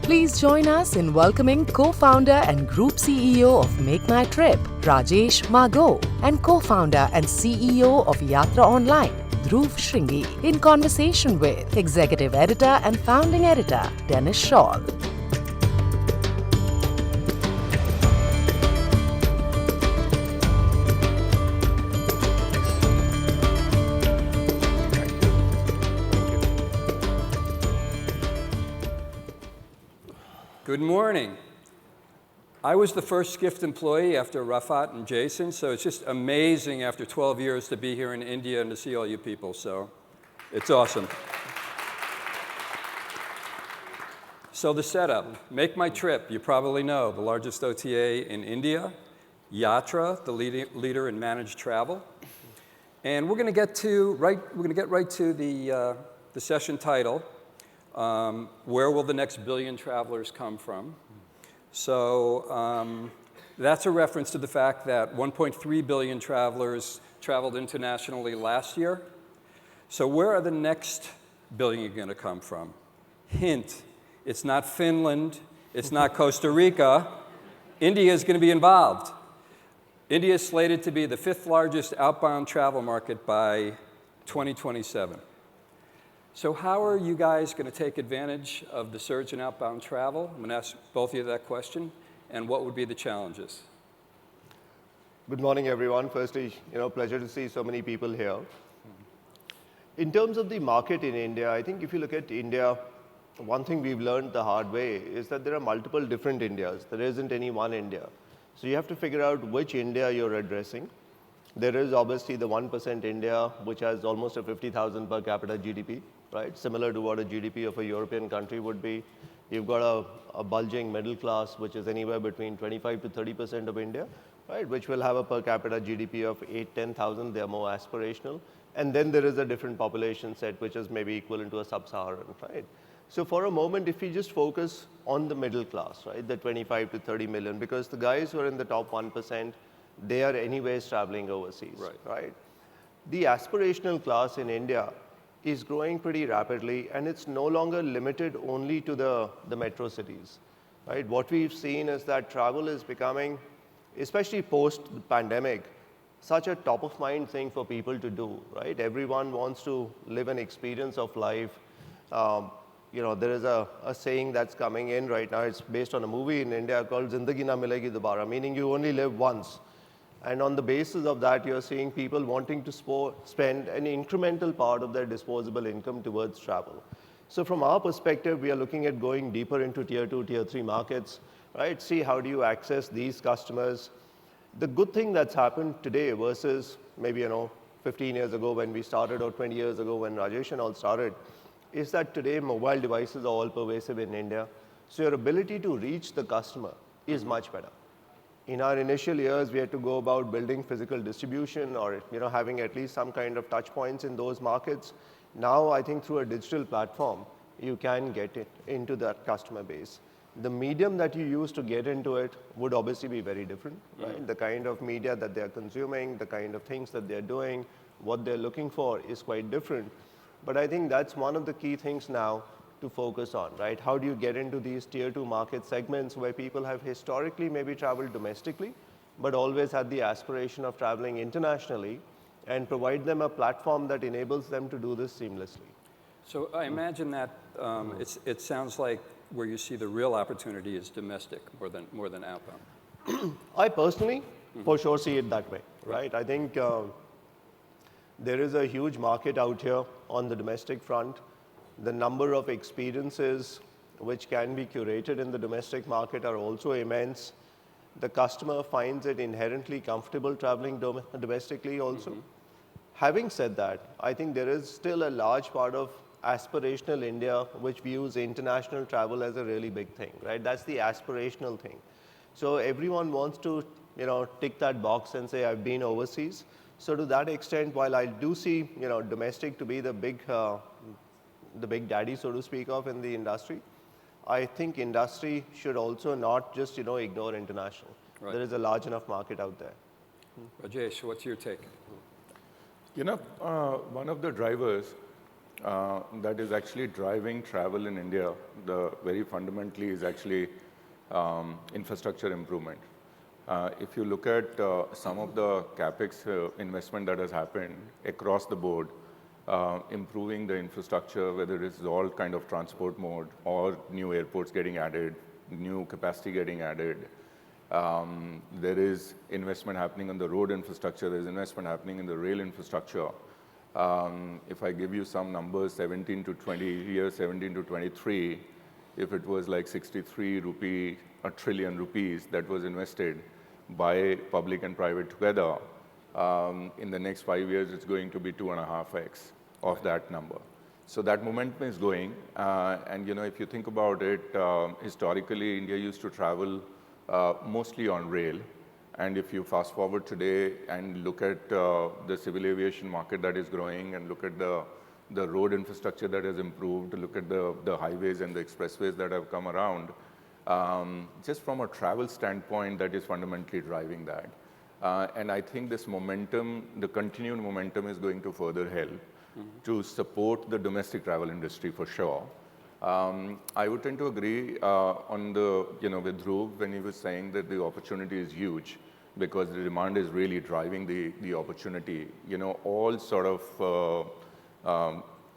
Please join us in welcoming co-founder and Group CEO of MakeMyTrip, Rajesh Magow, and co-founder and CEO of Yatra Online, Dhruv Shringi, in conversation with Executive Editor and Founding Editor, Schaal. Good morning. I was the first Skift employee after Rafat and Jason, so it's just amazing after 12 years to be here in India and to see all you people, so it's awesome. So the setup, MakeMyTrip, you probably know, the largest OTA in India, Yatra, the leader in managed travel, and we're going to get right to the session title. Where will the next billion travelers come from? So that's a reference to the fact that 1.3 billion travelers traveled internationally last year. So where are the next billion going to come from? Hint, it's not Finland, it's not Costa Rica. India is going to be involved. India is slated to be the 5th largest outbound travel market by 2027. So how are you guys going to take advantage of the surge in outbound travel? I'm going to ask both of you that question. And what would be the challenges? Good morning, everyone. Firstly, pleasure to see so many people here. In terms of the market in India, I think if you look at India, one thing we've learned the hard way is that there are multiple different Indias. There isn't any one India. So you have to figure out which India you're addressing. There is obviously the 1% India, which has almost a 50,000 per capita GDP. Right? Similar to what a GDP of a European country would be. You've got a bulging middle class, which is anywhere between 25 to 30% of India, right? Which will have a per capita GDP of 8,000-10,000. They are more aspirational. And then there is a different population set, which is maybe equivalent to a sub-Saharan, right? So for a moment, if we just focus on the middle class, right, the 25 to 30 million, because the guys who are in the top 1%, they are anyways traveling overseas, right? The aspirational class in India is growing pretty rapidly, and it's no longer limited only to the metro cities, right? What we've seen is that travel is becoming, especially post-pandemic, such a top-of-mind thing for people to do, right? Everyone wants to live an experience of life. There is a saying that's coming in right now. It's based on a movie in India called Zindagi Na Milegi Dobara, meaning you only live once. And on the basis of that, you're seeing people wanting to spend an incremental part of their disposable income towards travel. So from our perspective, we are looking at going deeper into tier 2, tier 3 markets, right? See how do you access these customers. The good thing that's happened today versus maybe 15 years ago when we started, or 20 years ago when Rajesh and all started, is that today mobile devices are all pervasive in India. So your ability to reach the customer is much better. In our initial years, we had to go about building physical distribution or having at least some kind of touch points in those markets. Now, I think through a digital platform, you can get it into that customer base. The medium that you use to get into it would obviously be very different, right? The kind of media that they're consuming, the kind of things that they're doing, what they're looking for is quite different. But I think that's one of the key things now to focus on, right? How do you get into these tier 2 market segments where people have historically maybe traveled domestically, but always had the aspiration of traveling internationally, and provide them a platform that enables them to do this seamlessly. So I imagine that it sounds like where you see the real opportunity is domestic more than outbound. I personally, for sure, see it that way, right? I think there is a huge market out here on the domestic front. The number of experiences which can be curated in the domestic market are also immense. The customer finds it inherently comfortable traveling domestically also. Having said that, I think there is still a large part of aspirational India which views international travel as a really big thing, right? That's the aspirational thing. So everyone wants to, tick that box and say, I've been overseas. So to that extent, while I do see, domestic to be the big daddy, so to speak of, in the industry, I think industry should also not just, ignore international. Right. There is a large enough market out there. Rajesh, what's your take? One of the drivers that is actually driving travel in India, very fundamentally, is actually infrastructure improvement. If you look at some of the capex investment that has happened across the board, improving the infrastructure, whether it is all kind of transport mode or new airports getting added, new capacity getting added. There is investment happening on the road infrastructure. There is investment happening in the rail infrastructure. If I give you some numbers, 17 to 23, if it was like 63 a trillion rupees that was invested by public and private together, in the next 5 years, it's going to be 2.5x of that number. So that momentum is going. And if you think about it, historically, India used to travel mostly on rail. And if you fast forward today and look at the civil aviation market that is growing and look at the road infrastructure that has improved, look at the highways and the expressways that have come around, just from a travel standpoint, that is fundamentally driving that. And I think this momentum, the continued momentum, is going to further help to support the domestic travel industry for sure. I would tend to agree on with Dhruv when he was saying that the opportunity is huge because the demand is really driving the opportunity. All sort of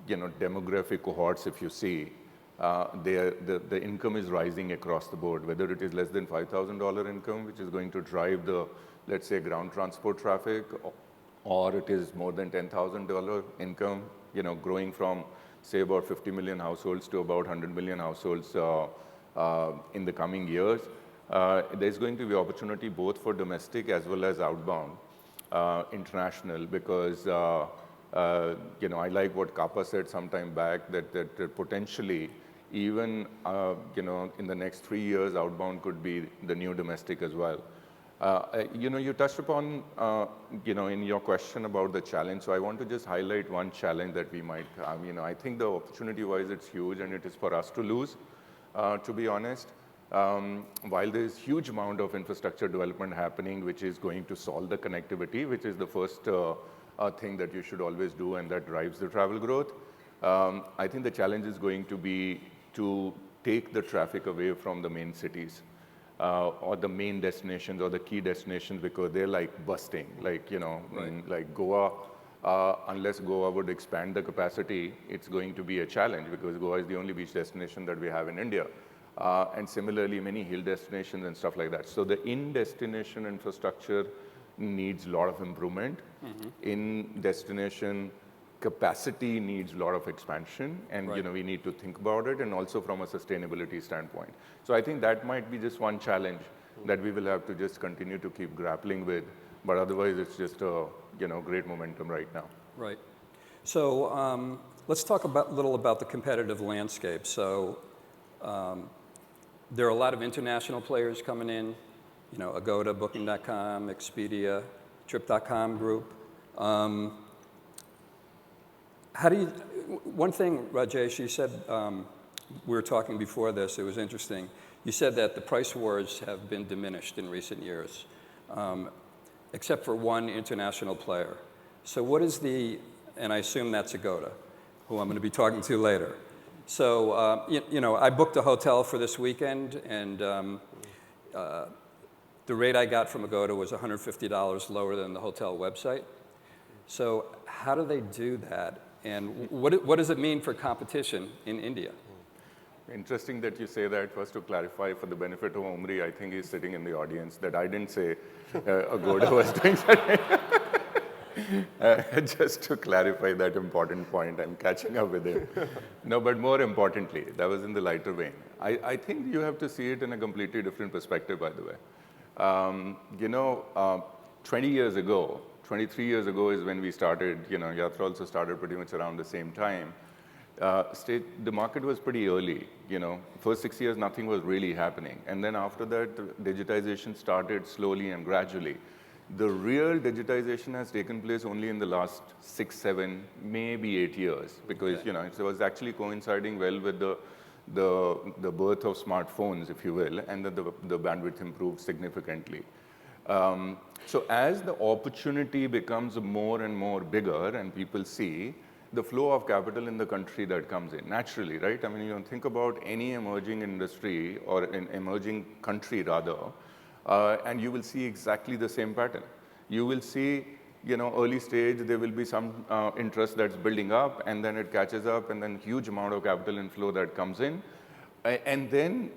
demographic cohorts, if you see, the income is rising across the board, whether it is less than $5,000 income, which is going to drive the, let's say, ground transport traffic, or it is more than $10,000 income, growing from, say, about 50 million households to about 100 million households in the coming years. There's going to be opportunity both for domestic as well as outbound, international, because I like what Kappa said some time back, that potentially even in the next 3 years, outbound could be the new domestic as well. You touched upon, in your question about the challenge. So I want to just highlight one challenge that we might have. I think the opportunity-wise, it's huge, and it is for us to lose, to be honest. While there is huge amount of infrastructure development happening, which is going to solve the connectivity, which is the first thing that you should always do, and that drives the travel growth. I think the challenge is going to be to take the traffic away from the main cities. Or the main destinations or the key destinations, because they're like busting, like like Goa. Unless Goa would expand the capacity, it's going to be a challenge because Goa is the only beach destination that we have in India. And similarly, many hill destinations and stuff like that. So the in-destination infrastructure needs a lot of improvement. In-destination capacity needs a lot of expansion, and we need to think about it, and also from a sustainability standpoint. So I think that might be just one challenge that we will have to just continue to keep grappling with, but otherwise it's just a great momentum right now. Right. So let's talk a little about the competitive landscape. So there are a lot of international players coming in, Agoda, Booking.com, Expedia, Trip.com group. One thing, Rajesh, you said, we were talking before this, it was interesting. You said that the price wars have been diminished in recent years, except for one international player. So what is and I assume that's Agoda, who I'm going to be talking to later. So, I booked a hotel for this weekend, and the rate I got from Agoda was $150 lower than the hotel website. So how do they do that? And what does it mean for competition in India? Interesting that you say that. First, to clarify, for the benefit of Omri, I think he's sitting in the audience, that I didn't say Agoda was doing that. Just to clarify that important point, I'm catching up with him. No, but more importantly, that was in the lighter vein. I think you have to see it in a completely different perspective, by the way. 20 years ago, 23 years ago is when we started, Yatra also started pretty much around the same time. The market was pretty early, First 6 years, nothing was really happening. And then after that, digitization started slowly and gradually. The real digitization has taken place only in the last 6, 7, maybe 8 years, because, it was actually coinciding well with the birth of smartphones, if you will, and that the bandwidth improved significantly. So as the opportunity becomes more and more bigger and people see, the flow of capital in the country that comes in naturally, right? I mean, you think about any emerging industry or an emerging country rather, and you will see exactly the same pattern. You will see, early stage, there will be some interest that's building up, and then it catches up, and then huge amount of capital inflow that comes in. And then,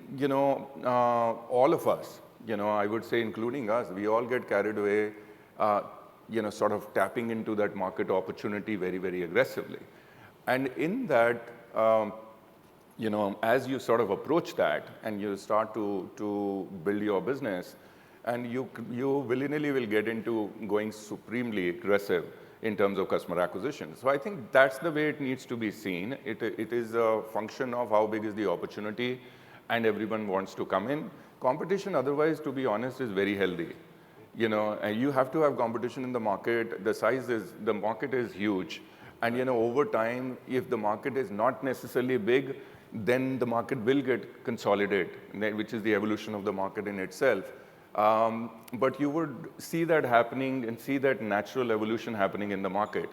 all of us, I would say including us, we all get carried away, sort of tapping into that market opportunity very, very aggressively. And in that, as you sort of approach that and you start to build your business, and you willy-nilly will get into going supremely aggressive in terms of customer acquisition. So I think that's the way it needs to be seen. It is a function of how big is the opportunity, and everyone wants to come in. Competition, otherwise, to be honest, is very healthy. You have to have competition in the market. The market is huge. And, over time, if the market is not necessarily big, then the market will get consolidated, which is the evolution of the market in itself. But you would see that happening and see that natural evolution happening in the market.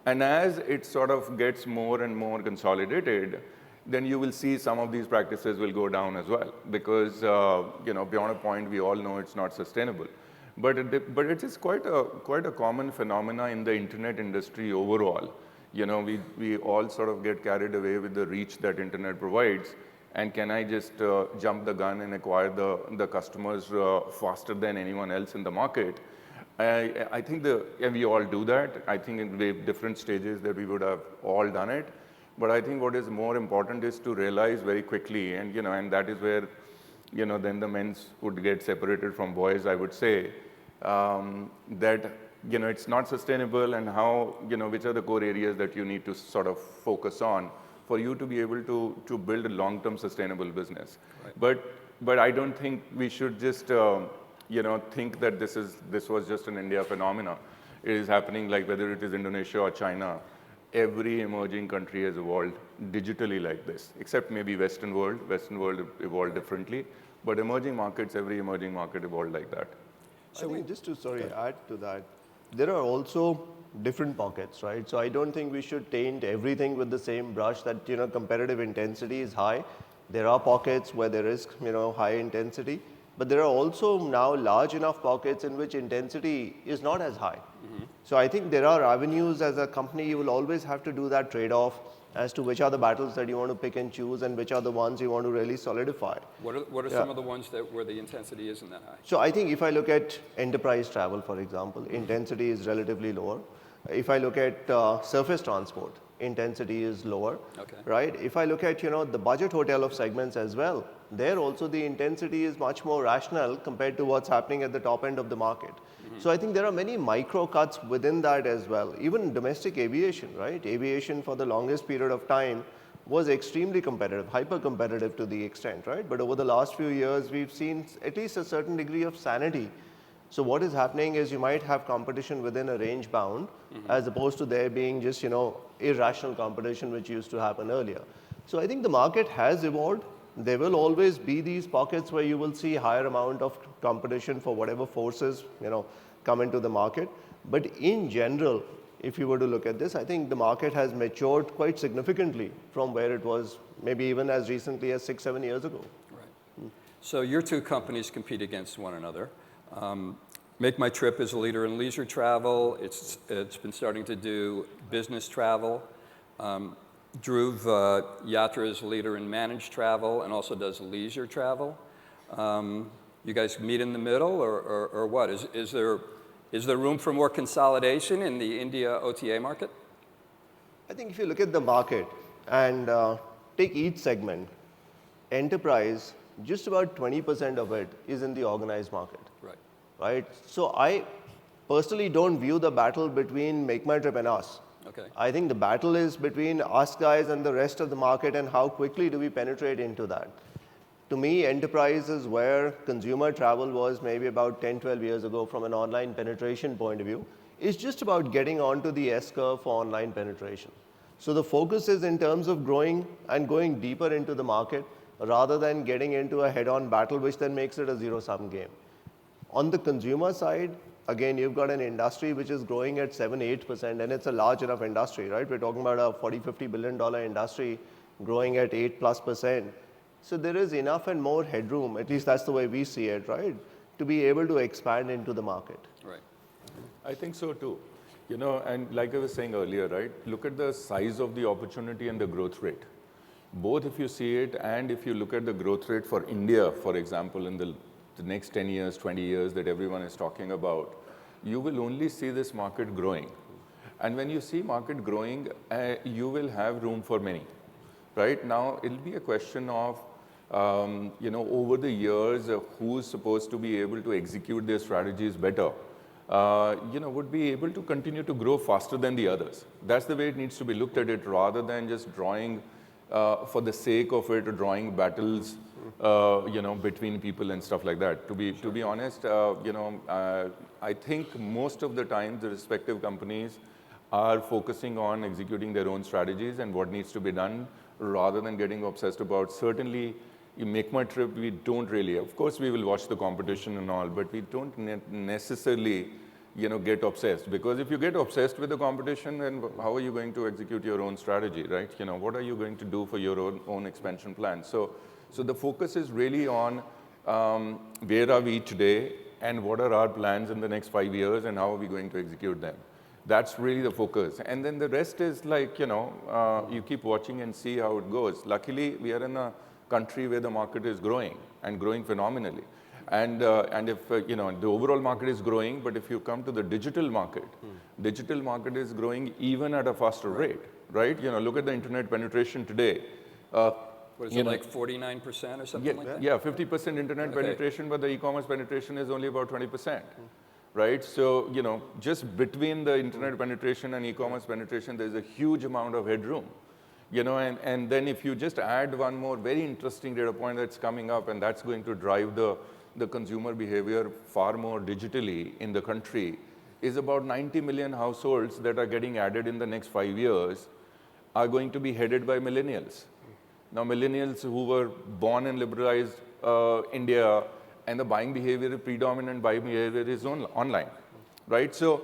And as it sort of gets more and more consolidated, then you will see some of these practices will go down as well. Because, beyond a point, we all know it's not sustainable. But it is quite a common phenomena in the internet industry overall. We all sort of get carried away with the reach that internet provides. And can I just jump the gun and acquire the customers faster than anyone else in the market? I think and we all do that. I think in different stages that we would have all done it. But I think what is more important is to realize very quickly, and and that is where then the men's would get separated from boys, I would say, that it's not sustainable, and how which are the core areas that you need to sort of focus on for you to be able to build a long-term sustainable business. Right. But I don't think we should just think that this was just an India phenomena. It is happening, like whether it is Indonesia or China. Every emerging country has evolved digitally like this, except maybe Western world. Western world evolved differently, but emerging markets, every emerging market evolved like that. So I think just to add to that, there are also different pockets, right? So I don't think we should taint everything with the same brush that competitive intensity is high. There are pockets where there is high intensity, but there are also now large enough pockets in which intensity is not as high. Mm-hmm. So I think there are avenues. As a company, you will always have to do that trade-off as to which are the battles that you want to pick and choose, and which are the ones you want to really solidify. What are some of the ones where the intensity isn't that high? So I think if I look at enterprise travel, for example, intensity is relatively lower. If I look at surface transport, intensity is lower, okay, right? If I look at the budget hotel of segments as well, there also the intensity is much more rational compared to what's happening at the top end of the market. Mm-hmm. So I think there are many micro cuts within that as well. Even domestic aviation, right? Aviation for the longest period of time was extremely competitive, hyper competitive to the extent, right? But over the last few years, we've seen at least a certain degree of sanity. So what is happening is you might have competition within a range bound, mm-hmm, as opposed to there being just, irrational competition which used to happen earlier. So I think the market has evolved. There will always be these pockets where you will see higher amount of competition for whatever forces, come into the market. But in general, if you were to look at this, I think the market has matured quite significantly from where it was maybe even as recently as 6-7 years ago. Right. So your two companies compete against one another. MakeMyTrip is a leader in leisure travel. It's been starting to do business travel. Dhruv, Yatra is a leader in managed travel and also does leisure travel. You guys meet in the middle, or what? Is there room for more consolidation in the India OTA market? I think if you look at the market and take each segment, enterprise, just about 20% of it is in the organized market. Right? So I personally don't view the battle between MakeMyTrip and us. Okay. I think the battle is between us guys and the rest of the market, and how quickly do we penetrate into that. To me, enterprise is where consumer travel was maybe about 10-12 years ago from an online penetration point of view. It's just about getting onto the S-curve for online penetration. So the focus is in terms of growing and going deeper into the market rather than getting into a head-on battle, which then makes it a zero-sum game. On the consumer side, again, you've got an industry which is growing at 7-8%, and it's a large enough industry, right? We're talking about a $40-50 billion industry growing at 8+%. So there is enough and more headroom, at least that's the way we see it, right? To be able to expand into the market. Right. I think so too. You know, and like I was saying earlier, right? Look at the size of the opportunity and the growth rate. Both if you see it and if you look at the growth rate for India, for example, in the next 10 years, 20 years that everyone is talking about, you will only see this market growing. And when you see market growing, you will have room for many. Right now, it'll be a question of, you know, over the years, who's supposed to be able to execute their strategies better, you know, would be able to continue to grow faster than the others. That's the way it needs to be looked at it, rather than just drawing for the sake of it, drawing battles, you know, between people and stuff like that. To be honest, you know, I think most of the time the respective companies are focusing on executing their own strategies and what needs to be done, rather than getting obsessed about. Certainly, you MakeMyTrip, we don't really. Of course, we will watch the competition and all, but we don't necessarily, you know, get obsessed. Because if you get obsessed with the competition, then how are you going to execute your own strategy, right? You know, what are you going to do for your own expansion plan? So the focus is really on where are we today and what are our plans in the next 5 years and how are we going to execute them. That's really the focus. And then the rest is like, you know, you keep watching and see how it goes. Luckily, we are in a country where the market is growing and growing phenomenally. And if, you know, the overall market is growing, but if you come to the digital market is growing even at a faster rate, right? You know, look at the internet penetration today. What is it, like 49% or something like that? Yeah, 50% internet penetration, but the e-commerce penetration is only about 20%. Right? So, you know, just between the internet penetration and e-commerce penetration, there's a huge amount of headroom. You know, and then if you just add one more very interesting data point that's coming up, and that's going to drive the consumer behavior far more digitally in the country, is about 90 million households that are getting added in the next 5 years are going to be headed by millennials. Now, millennials who were born in liberalized India, and the buying behavior, predominant buying behavior is online, right? So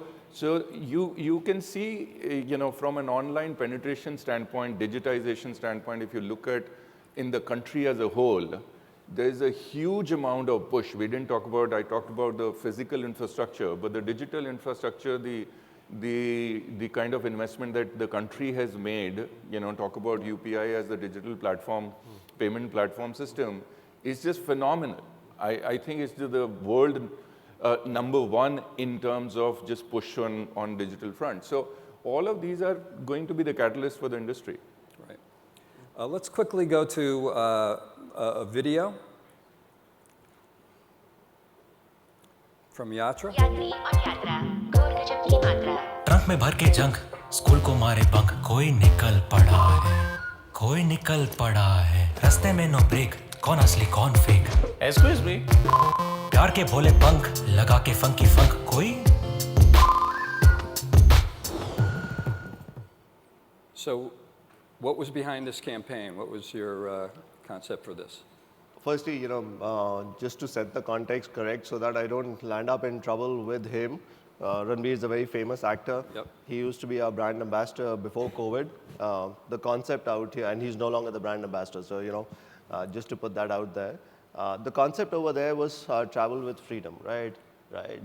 you can see, you know, from an online penetration standpoint, digitization standpoint, if you look at in the country as a whole, there's a huge amount of push. I talked about the physical infrastructure, but the digital infrastructure, the kind of investment that the country has made, you know, talk about UPI as the digital platform, payment platform system, is just phenomenal. I think it's the world #1 in terms of just push on digital front. So all of these are going to be the catalyst for the industry. Right. Let's quickly go to a video from Yatra. यात्री और यात्रा गोल गजब की मात्रा trunk में भर के जंग स्कूल को मारे बंक कोई निकल पड़ा है रास्ते में नो ब्रेक कौन असली कौन फेक एक्सक्यूज मी प्यार के भोले पंख लगा के फंकी फंक कोई So what was behind this campaign? What was your concept for this? Firstly, you know, just to set the context correct so that I don't land up in trouble with him, Ranveer is a very famous actor. Yep. He used to be our brand ambassador before COVID. The concept out here, and he's no longer the brand ambassador, so, you know, just to put that out there. The concept over there was travel with freedom, right?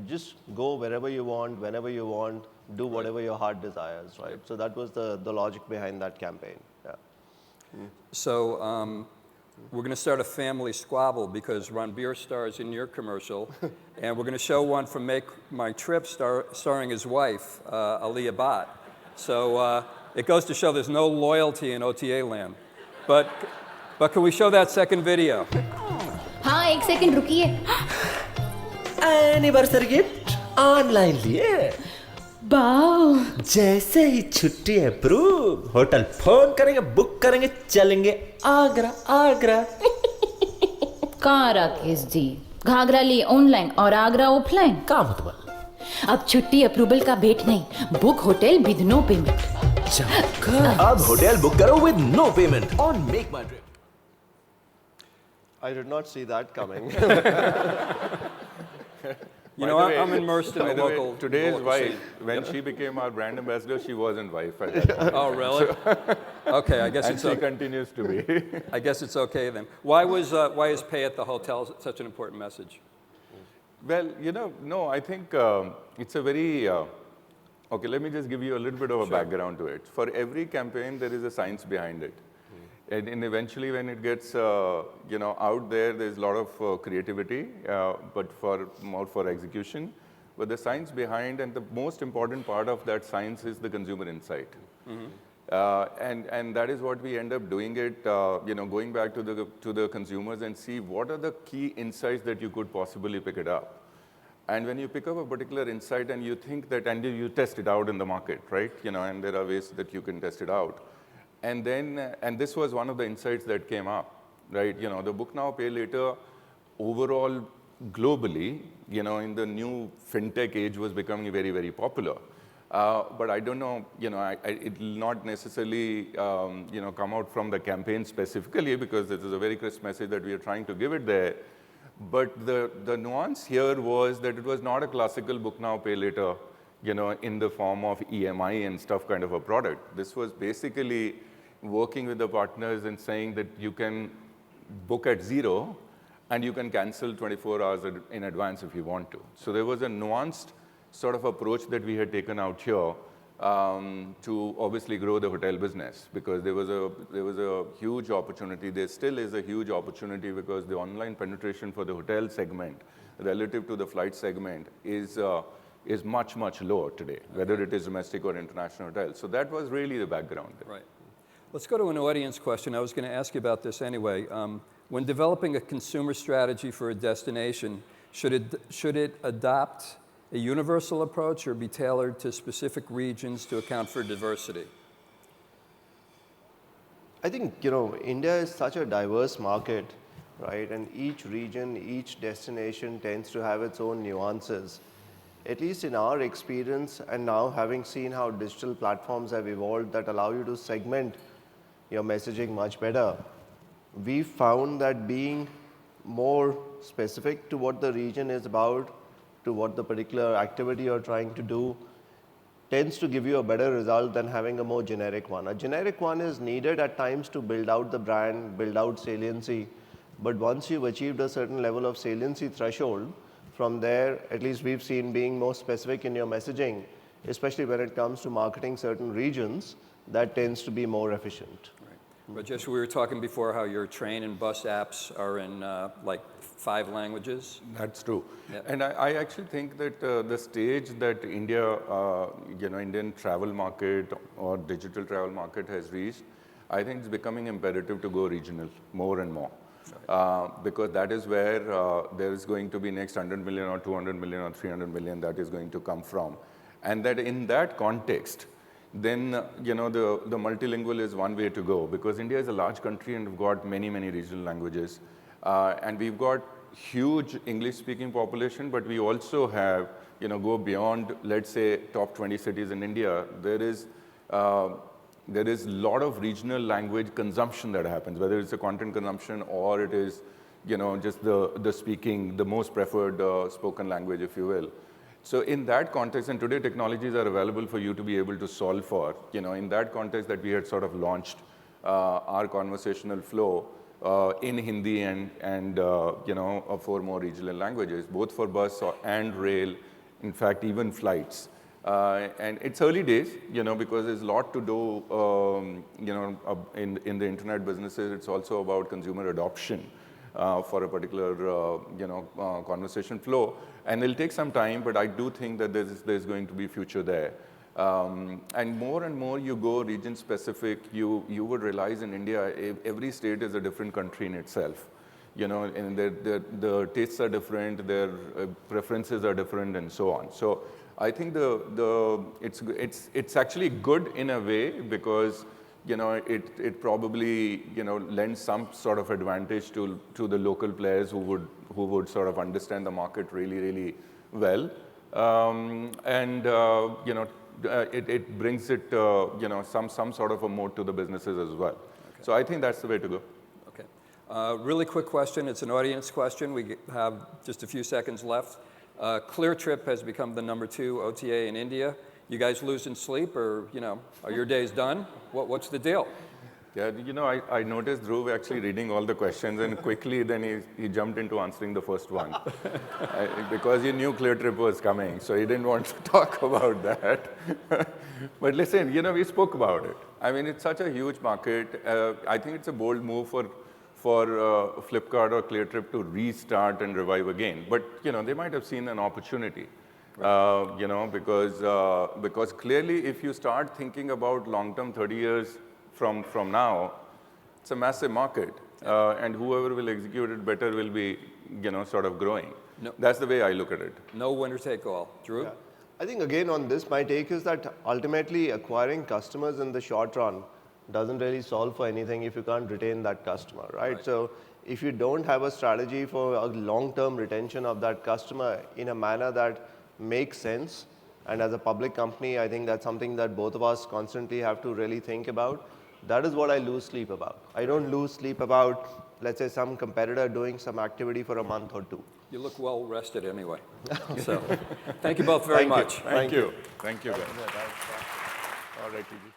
Just go wherever you want, whenever you want, do whatever your heart desires, right? So that was the logic behind that campaign. Yeah. So we're going to start a family squabble because Ranveer stars in your commercial, and we're going to show one from MakeMyTrip starring his wife, Aliyah Bhatt. So it goes to show there's no loyalty in OTA land. But can we show that second video? हाँ एक second रुकिए anniversary gift online लिए wow जैसे ही छुट्टी approve hotel phone करेंगे book करेंगे चलेंगे आगरा आगरा कहाँ राकेश जी घाघरा लिए ऑनलाइन और आगरा ऑफलाइन का मतलब अब छुट्टी अप्रूवल का भेंट नहीं book hotel with no payment अब होटल बुक करो with no payment on MakeMyTrip I did not see that coming. You By know, the way- I'm immersed in by the way, local. Today's local wife, scene. when she became our brand ambassador, she wasn't wife at that point. Oh, really? Okay, I guess And it's she okay. continues to be. I guess it's okay then. Why is pay at the hotel such an important message? Well, no, I think it's a very, okay, let me just give you a little bit of a background to it. For every campaign, there is a science behind it. And eventually when it gets, out there, there's a lot of creativity, but more for execution. But the science behind, and the most important part of that science is the consumer insight. And that is what we end up doing it, going back to the consumers and see what are the key insights that you could possibly pick it up. And when you pick up a particular insight and you think that, and you test it out in the market, right? And there are ways that you can test it out. And then, and this was one of the insights that came up, right? The book now, pay later, overall, globally, in the new fintech age was becoming very, very popular. But I don't know, it will not necessarily, come out from the campaign specifically because this is a very crisp message that we are trying to give it there. But the nuance here was that it was not a classical book now, pay later, in the form of EMI and stuff kind of a product. This was basically working with the partners and saying that you can book at zero and you can cancel 24 hours in advance if you want to. So there was a nuanced sort of approach that we had taken out here to obviously grow the hotel business because there was a huge opportunity. There still is a huge opportunity because the online penetration for the hotel segment relative to the flight segment is much, much lower today, whether it is domestic or international hotels. So that was really the background there. Right. Let's go to an audience question. I was going to ask you about this anyway. When developing a consumer strategy for a destination, should it adopt a universal approach or be tailored to specific regions to account for diversity? I think, India is such a diverse market, right? And each region, each destination tends to have its own nuances. At least in our experience, and now having seen how digital platforms have evolved that allow you to segment your messaging much better, we found that being more specific to what the region is about, to what the particular activity you're trying to do, tends to give you a better result than having a more generic one. A generic one is needed at times to build out the brand, build out saliency, but once you've achieved a certain level of saliency threshold, from there, at least we've seen being more specific in your messaging, especially when it comes to marketing certain regions, that tends to be more efficient. Right. Rajesh, we were talking before how your train and bus apps are in like 5 languages. That's true. Yep. And I actually think that the stage that India, Indian travel market or digital travel market has reached, I think it's becoming imperative to go regional more and more. Because that is where there is going to be next 100 million or 200 million or 300 million that is going to come from. And that in that context, then, the multilingual is one way to go because India is a large country and we've got many, many regional languages. And we've got huge English-speaking population, but we also have, go beyond, let's say, top 20 cities in India. There is a lot of regional language consumption that happens, whether it's a content consumption or it is, just the speaking, the most preferred spoken language, if you will. So in that context, and today technologies are available for you to be able to solve for, in that context that we had sort of launched our conversational flow in Hindi and 4 more regional languages, both for bus and rail, in fact, even flights. And it's early days, because there's a lot to do, in the internet businesses. It's also about consumer adoption for a particular, conversation flow. And it'll take some time, but I do think that there's going to be future there. And more you go region specific, you would realize in India, every state is a different country in itself. And the tastes are different, their preferences are different, and so on. So I think it's actually good in a way because it probably lends some sort of advantage to the local players who would sort of understand the market really well, it brings it some sort of a moat to the businesses as well. Okay. So I think that's the way to go. Okay, really quick question. It's an audience question. We have just a few seconds left. ClearTrip has become the #2 OTA in India. You guys losing sleep, or are your days done? What's the deal? Yeah, I noticed Dhruv actually reading all the questions, and quickly then he jumped into answering the first one. Because he knew ClearTrip was coming, so he didn't want to talk about that. But listen, we spoke about it. I mean, it's such a huge market. I think it's a bold move for Flipkart or ClearTrip to restart and revive again. But, they might have seen an opportunity. Because clearly if you start thinking about long-term 30 years from now, it's a massive market. And whoever will execute it better will be, sort of growing. No. That's the way I look at it. No winner take all. Dhruv? Yeah. I think again on this, my take is that ultimately acquiring customers in the short run doesn't really solve for anything if you can't retain that customer, right? So if you don't have a strategy for a long-term retention of that customer in a manner that makes sense, and as a public company, I think that's something that both of us constantly have to really think about. That is what I lose sleep about. I don't lose sleep about, let's say, some competitor doing some activity for a month or two. You look well rested anyway. So, thank you both very much. Thank you. Thank you, guys. All right, TG.